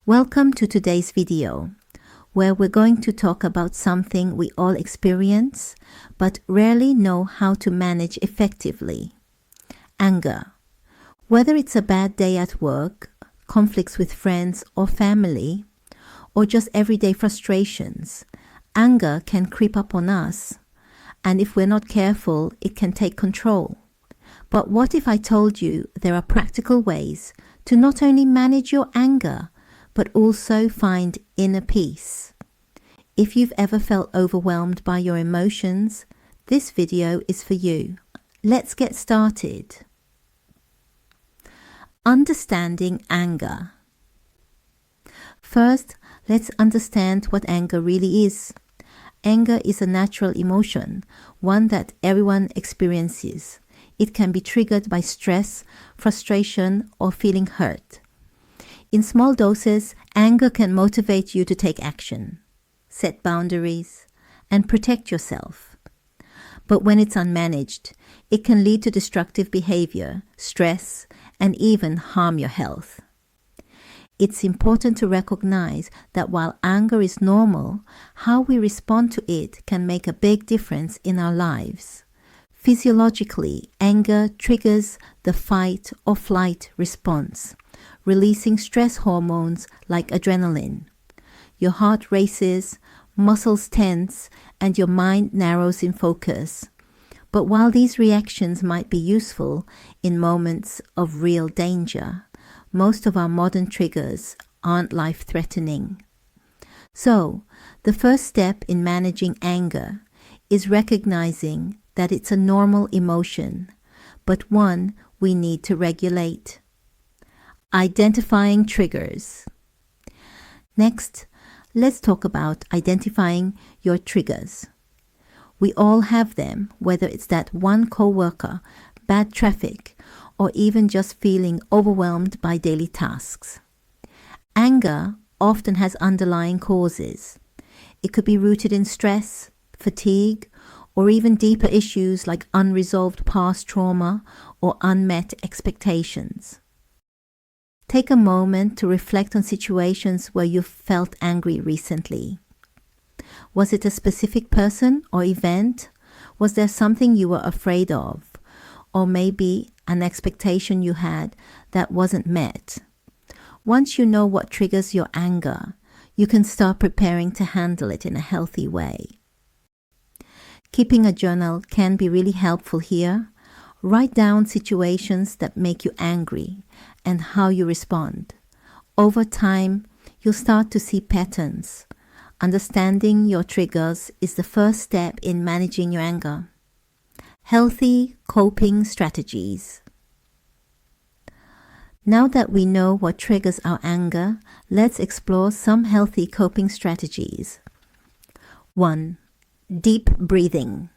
Welcome to today's video, where we're going to talk about something we all experience, but rarely know how to manage effectively. Anger. Whether it's a bad day at work, conflicts with friends or family, or just everyday frustrations, anger can creep up on us, and if we're not careful, it can take control. But what if I told you there are practical ways to not only manage your anger, but also find inner peace? If you've ever felt overwhelmed by your emotions, this video is for you. Let's get started. Understanding anger. First, let's understand what anger really is. Anger is a natural emotion, one that everyone experiences. It can be triggered by stress, frustration, or feeling hurt. In small doses, anger can motivate you to take action, set boundaries, and protect yourself. But when it's unmanaged, it can lead to destructive behavior, stress, and even harm your health. It's important to recognize that while anger is normal, how we respond to it can make a big difference in our lives. Physiologically, anger triggers the fight or flight response, releasing stress hormones like adrenaline. Your heart races, muscles tense, and your mind narrows in focus. But while these reactions might be useful in moments of real danger, most of our modern triggers aren't life-threatening. So, the first step in managing anger is recognizing that it's a normal emotion, but one we need to regulate. Identifying triggers. Next, let's talk about identifying your triggers. We all have them, whether it's that one coworker, bad traffic, or even just feeling overwhelmed by daily tasks. Anger often has underlying causes. It could be rooted in stress, fatigue, or even deeper issues like unresolved past trauma or unmet expectations. Take a moment to reflect on situations where you felt angry recently. Was it a specific person or event? Was there something you were afraid of? Or maybe an expectation you had that wasn't met? Once you know what triggers your anger, you can start preparing to handle it in a healthy way. Keeping a journal can be really helpful here. Write down situations that make you angry and how you respond. Over time, you'll start to see patterns. Understanding your triggers is the first step in managing your anger. Healthy coping strategies. Now that we know what triggers our anger, let's explore some healthy coping strategies. 1. Deep breathing.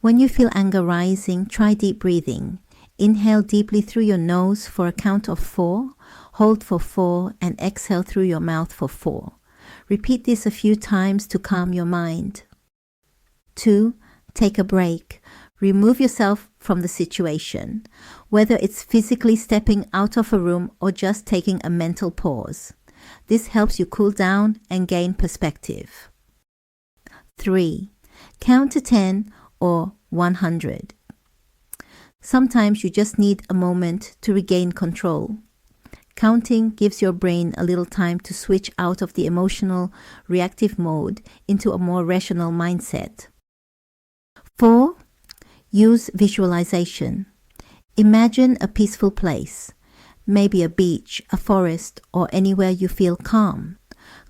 When you feel anger rising, try deep breathing. Inhale deeply through your nose for a count of 4, hold for 4, and exhale through your mouth for 4. Repeat this a few times to calm your mind. 2. Take a break. Remove yourself from the situation, whether it's physically stepping out of a room or just taking a mental pause. This helps you cool down and gain perspective. 3. Count to 10 or 100. Sometimes you just need a moment to regain control. Counting gives your brain a little time to switch out of the emotional, reactive mode into a more rational mindset. 4. Use visualization. Imagine a peaceful place, maybe a beach, a forest, or anywhere you feel calm.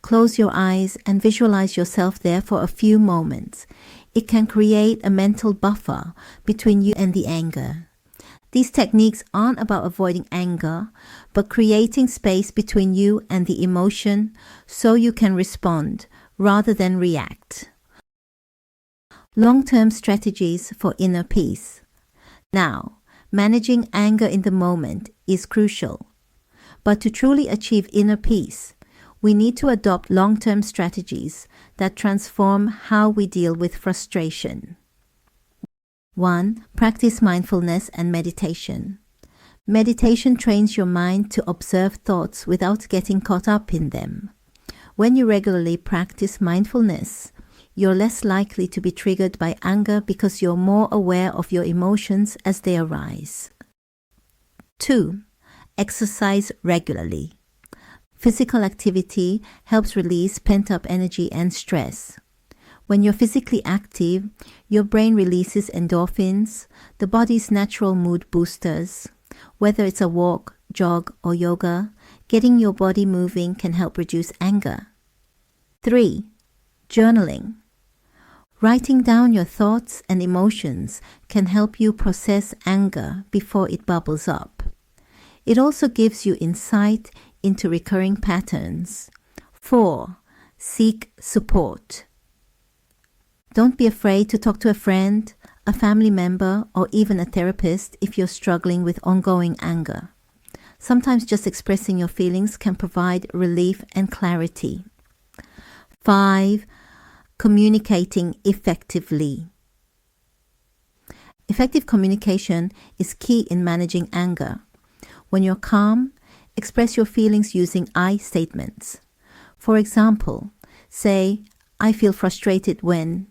Close your eyes and visualize yourself there for a few moments. It can create a mental buffer between you and the anger. These techniques aren't about avoiding anger, but creating space between you and the emotion so you can respond rather than react. Long-term strategies for inner peace. Now, managing anger in the moment is crucial. But to truly achieve inner peace, we need to adopt long-term strategies that transform how we deal with frustration. 1. Practice mindfulness and meditation. Meditation trains your mind to observe thoughts without getting caught up in them. When you regularly practice mindfulness, you're less likely to be triggered by anger because you're more aware of your emotions as they arise. 2. Exercise regularly. Physical activity helps release pent-up energy and stress. When you're physically active, your brain releases endorphins, the body's natural mood boosters. Whether it's a walk, jog, or yoga, getting your body moving can help reduce anger. 3. Journaling. Writing down your thoughts and emotions can help you process anger before it bubbles up. It also gives you insight into recurring patterns. 4. Seek support. Don't be afraid to talk to a friend, a family member, or even a therapist if you're struggling with ongoing anger. Sometimes just expressing your feelings can provide relief and clarity. 5. Communicating effectively. Effective communication is key in managing anger. When you're calm, express your feelings using I statements. For example, say, "I feel frustrated when,"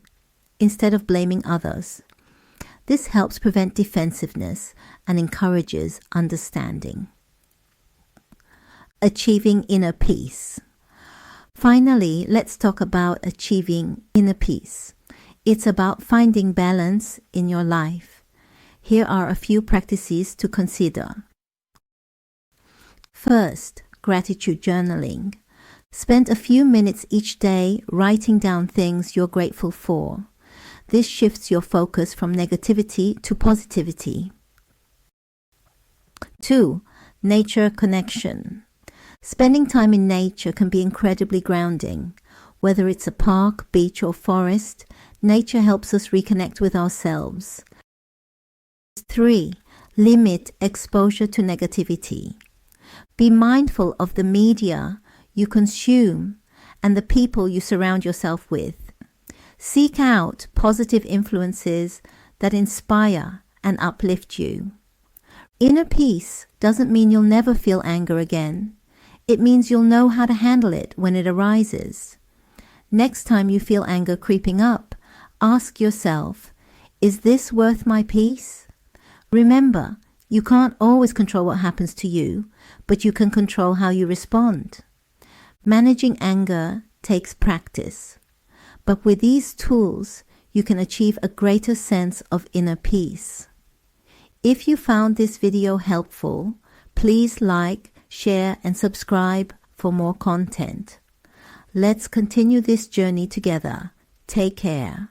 instead of blaming others. This helps prevent defensiveness and encourages understanding. Achieving inner peace. Finally, let's talk about achieving inner peace. It's about finding balance in your life. Here are a few practices to consider. First, gratitude journaling. Spend a few minutes each day writing down things you're grateful for. This shifts your focus from negativity to positivity. 2. Nature connection. Spending time in nature can be incredibly grounding. Whether it's a park, beach, or forest, nature helps us reconnect with ourselves. 3. Limit exposure to negativity. Be mindful of the media you consume and the people you surround yourself with. Seek out positive influences that inspire and uplift you. Inner peace doesn't mean you'll never feel anger again. It means you'll know how to handle it when it arises. Next time you feel anger creeping up, ask yourself, is this worth my peace? Remember, you can't always control what happens to you, but you can control how you respond. Managing anger takes practice, but with these tools, you can achieve a greater sense of inner peace. If you found this video helpful, please like, share, and subscribe for more content. Let's continue this journey together. Take care.